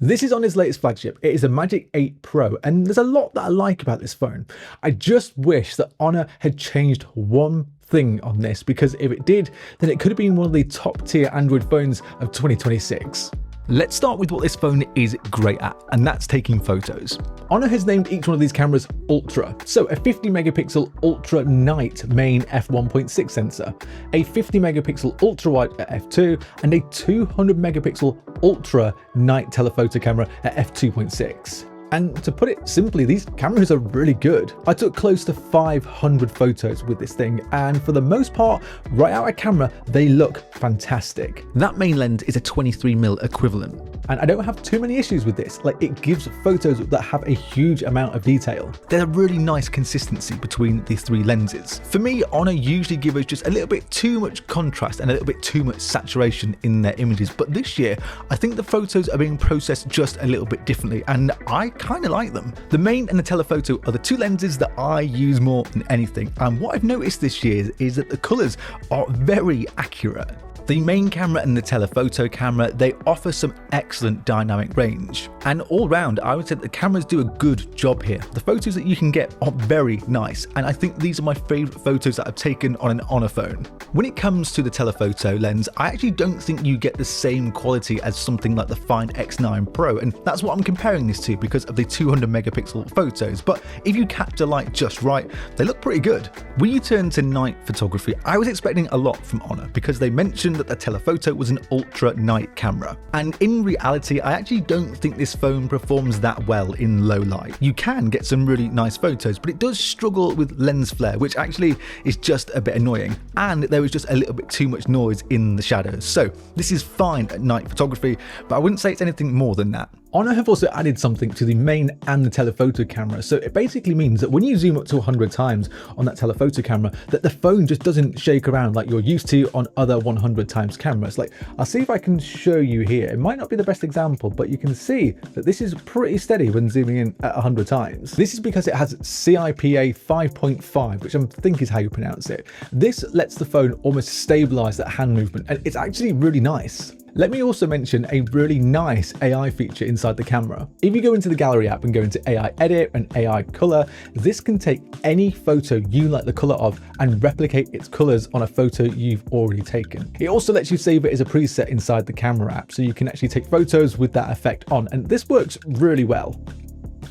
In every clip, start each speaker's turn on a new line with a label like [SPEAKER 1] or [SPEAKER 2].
[SPEAKER 1] This is Honor's latest flagship. It is a Magic 8 Pro, and there's a lot that I like about this phone. I just wish that Honor had changed one thing on this, because if it did, then it could have been one of the top tier Android phones of 2026. Let's start with what this phone is great at, and that's taking photos. Honor has named each one of these cameras Ultra. So a 50 megapixel Ultra Night main f1.6 sensor, a 50 megapixel ultra wide at f2, and a 200 megapixel Ultra Night telephoto camera at f2.6. And to put it simply, these cameras are really good. I took close to 500 photos with this thing, and for the most part, right out of camera, they look fantastic. That main lens is a 23mm equivalent. And I don't have too many issues with this. Like, it gives photos that have a huge amount of detail. There's a really nice consistency between the three lenses. For me, Honor usually give us just a little bit too much contrast and a little bit too much saturation in their images. But this year, I think the photos are being processed just a little bit differently, and I kind of like them. The main and the telephoto are the two lenses that I use more than anything. And what I've noticed this year is that the colors are very accurate. The main camera and the telephoto camera, they offer some excellent dynamic range. And all round, I would say that the cameras do a good job here. The photos that you can get are very nice, and I think these are my favorite photos that I've taken on an Honor phone. When it comes to the telephoto lens, I actually don't think you get the same quality as something like the Find X9 Pro, and that's what I'm comparing this to because of the 200 megapixel photos. But if you catch the light just right, they look pretty good. When you turn to night photography, I was expecting a lot from Honor because they mentioned that the telephoto was an ultra night camera. And in reality, I actually don't think this phone performs that well in low light. You can get some really nice photos, but it does struggle with lens flare, which actually is just a bit annoying. And there was just a little bit too much noise in the shadows. So this is fine at night photography, but I wouldn't say it's anything more than that. Honor have also added something to the main and the telephoto camera. So it basically means that when you zoom up to 100 times on that telephoto camera, that the phone just doesn't shake around like you're used to on other 100 times cameras. Like, I'll see if I can show you here. It might not be the best example, but you can see that this is pretty steady when zooming in at 100 times. This is because it has CIPA 5.5, which I think is how you pronounce it. This lets the phone almost stabilize that hand movement, and it's actually really nice. Let me also mention a really nice AI feature inside the camera. If you go into the Gallery app and go into AI Edit and AI Color, this can take any photo you like the color of and replicate its colors on a photo you've already taken. It also lets you save it as a preset inside the camera app, so you can actually take photos with that effect on, and this works really well.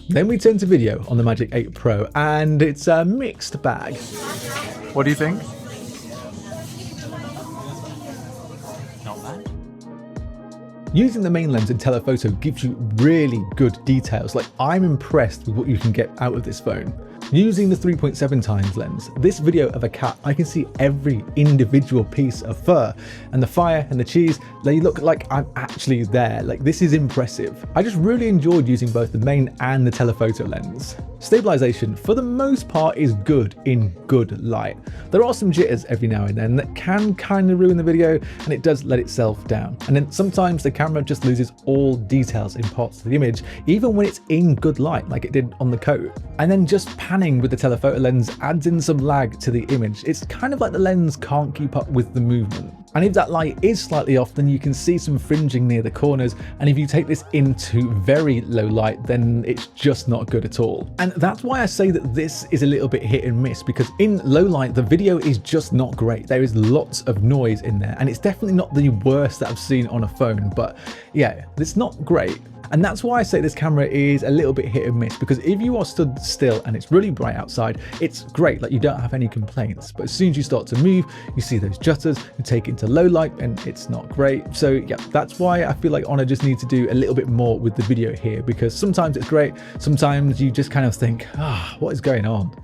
[SPEAKER 1] Then we turn to video on the Magic 8 Pro, and it's a mixed bag.
[SPEAKER 2] What do you think?
[SPEAKER 1] Using the main lens and telephoto gives you really good details. Like, I'm impressed with what you can get out of this phone. Using the 3.7 times lens, this video of a cat, I can see every individual piece of fur, and the fire and the cheese, they look like I'm actually there. Like, this is impressive. I just really enjoyed using both the main and the telephoto lens. Stabilization, for the most part, is good in good light. There are some jitters every now and then that can kind of ruin the video, and it does let itself down. And then sometimes the camera just loses all details in parts of the image, even when it's in good light, like it did on the coat. And then just panning with the telephoto lens adds in some lag to the image. It's kind of like the lens can't keep up with the movement. And if that light is slightly off, then you can see some fringing near the corners. And if you take this into very low light, then it's just not good at all. And that's why I say that this is a little bit hit and miss, because in low light, the video is just not great. There is lots of noise in there, and it's definitely not the worst that I've seen on a phone, but yeah, it's not great. And that's why I say this camera is a little bit hit and miss, because if you are stood still and it's really bright outside, it's great, like you don't have any complaints. But as soon as you start to move, you see those jutters, you take it into low light and it's not great. So yeah, that's why I feel like Honor just needs to do a little bit more with the video here, because sometimes it's great, sometimes you just kind of think, what is going on?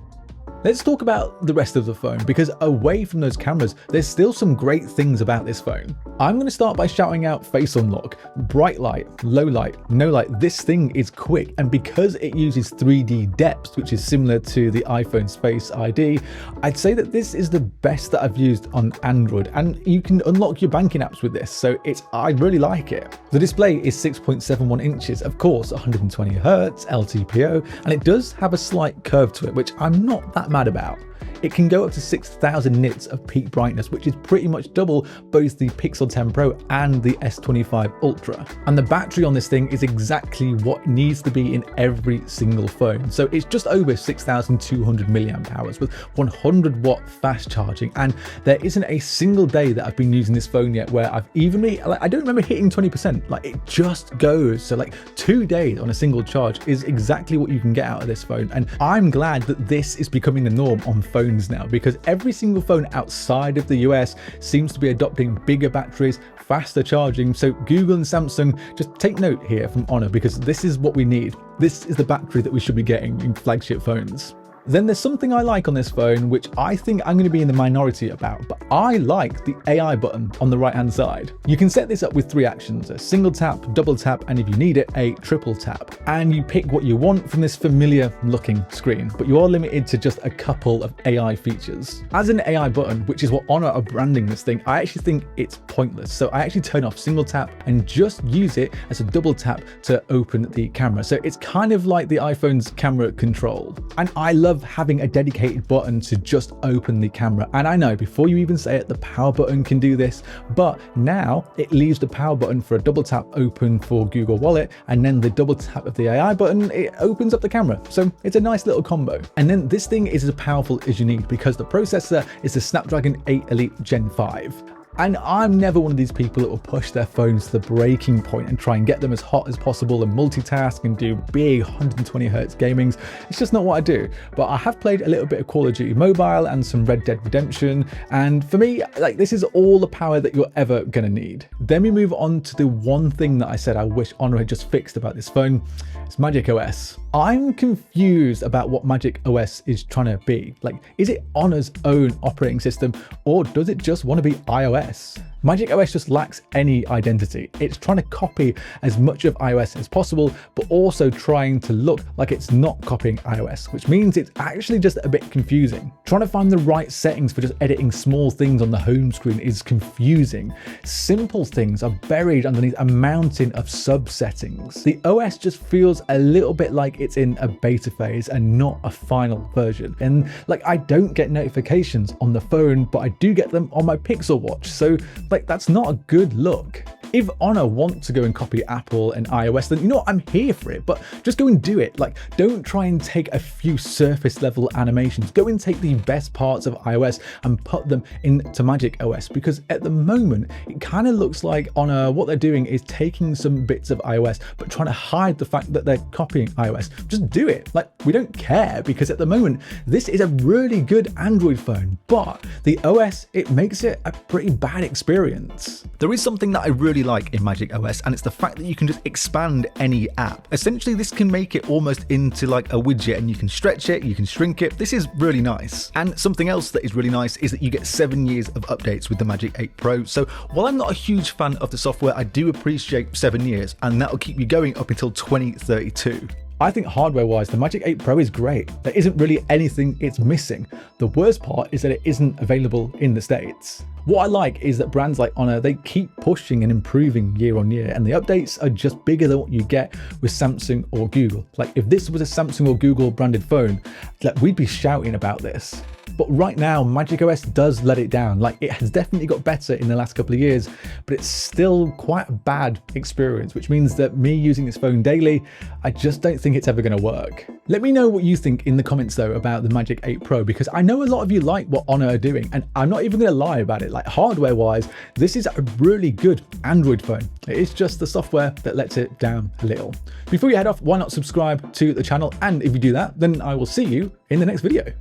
[SPEAKER 1] Let's talk about the rest of the phone, because away from those cameras, there's still some great things about this phone. I'm going to start by shouting out Face Unlock. Bright light, low light, no light, this thing is quick, and because it uses 3D depth, which is similar to the iPhone's Face ID, I'd say that this is the best that I've used on Android, and you can unlock your banking apps with this, so I really like it. The display is 6.71 inches, of course 120Hz, LTPO, and it does have a slight curve to it, which I'm not that mad about. It can go up to 6,000 nits of peak brightness, which is pretty much double both the Pixel 10 Pro and the S25 Ultra. And the battery on this thing is exactly what needs to be in every single phone. So it's just over 6,200 milliamp hours with 100 watt fast charging. And there isn't a single day that I've been using this phone yet where I've evenly, I don't remember hitting 20%. Like, it just goes. So like 2 days on a single charge is exactly what you can get out of this phone. And I'm glad that this is becoming the norm on phones now, because every single phone outside of the US seems to be adopting bigger batteries, faster charging. So Google and Samsung, just take note here from Honor, because this is what we need. This is the battery that we should be getting in flagship phones. Then there's something I like on this phone, which I think I'm going to be in the minority about, but I like the AI button on the right hand side. You can set this up with 3 actions: a single tap, double tap, and if you need it, a triple tap. And you pick what you want from this familiar looking screen, but you are limited to just a couple of AI features. As an AI button, which is what Honor are branding this thing, I actually think it's pointless. So I actually turn off single tap and just use it as a double tap to open the camera. So it's kind of like the iPhone's camera control. And I love having a dedicated button to just open the camera. And I know, before you even say it, the power button can do this, but now it leaves the power button for a double tap open for Google Wallet, and then the double tap of the AI button, it opens up the camera. So it's a nice little combo. And then this thing is as powerful as you need, because the processor is the Snapdragon 8 Elite Gen 5. And I'm never one of these people that will push their phones to the breaking point and try and get them as hot as possible and multitask and do big 120 Hz gamings. It's just not what I do. But I have played a little bit of Call of Duty Mobile and some Red Dead Redemption. And for me, like, this is all the power that you're ever gonna need. Then we move on to the one thing that I said I wish Honor had just fixed about this phone. It's MagicOS. I'm confused about what MagicOS is trying to be. Like, is it Honor's own operating system, or does it just want to be iOS? MagicOS just lacks any identity. It's trying to copy as much of iOS as possible, but also trying to look like it's not copying iOS, which means it's actually just a bit confusing. Trying to find the right settings for just editing small things on the home screen is confusing. Simple things are buried underneath a mountain of sub-settings. The OS just feels a little bit like it's in a beta phase and not a final version. And like, I don't get notifications on the phone, but I do get them on my Pixel Watch. So like, that's not a good look. If Honor want to go and copy Apple and iOS, then you know what, I'm here for it, but just go and do it. Like, don't try and take a few surface level animations. Go and take the best parts of iOS and put them into MagicOS, because at the moment, it kind of looks like Honor, what they're doing is taking some bits of iOS, but trying to hide the fact that they're copying iOS. Just do it. Like, we don't care, because at the moment, this is a really good Android phone, but the OS, it makes it a pretty bad experience. There is something that I really like in MagicOS, and it's the fact that you can just expand any app. Essentially, this can make it almost into like a widget, and you can stretch it, you can shrink it. This is really nice. And something else that is really nice is that you get 7 years of updates with the Magic 8 Pro. So while I'm not a huge fan of the software, I do appreciate 7 years, and that'll keep you going up until 2032. I think hardware-wise, the Magic 8 Pro is great. There isn't really anything it's missing. The worst part is that it isn't available in the States. What I like is that brands like Honor, they keep pushing and improving year on year, and the updates are just bigger than what you get with Samsung or Google. Like, if this was a Samsung or Google branded phone, like, we'd be shouting about this. But right now, MagicOS does let it down. Like, it has definitely got better in the last couple of years, but it's still quite a bad experience, which means that me using this phone daily, I just don't think it's ever going to work. Let me know what you think in the comments though about the Magic 8 Pro, because I know a lot of you like what Honor are doing, and I'm not even going to lie about it. Like, hardware wise, this is a really good Android phone. It's just the software that lets it down a little. Before you head off, why not subscribe to the channel? And if you do that, then I will see you in the next video.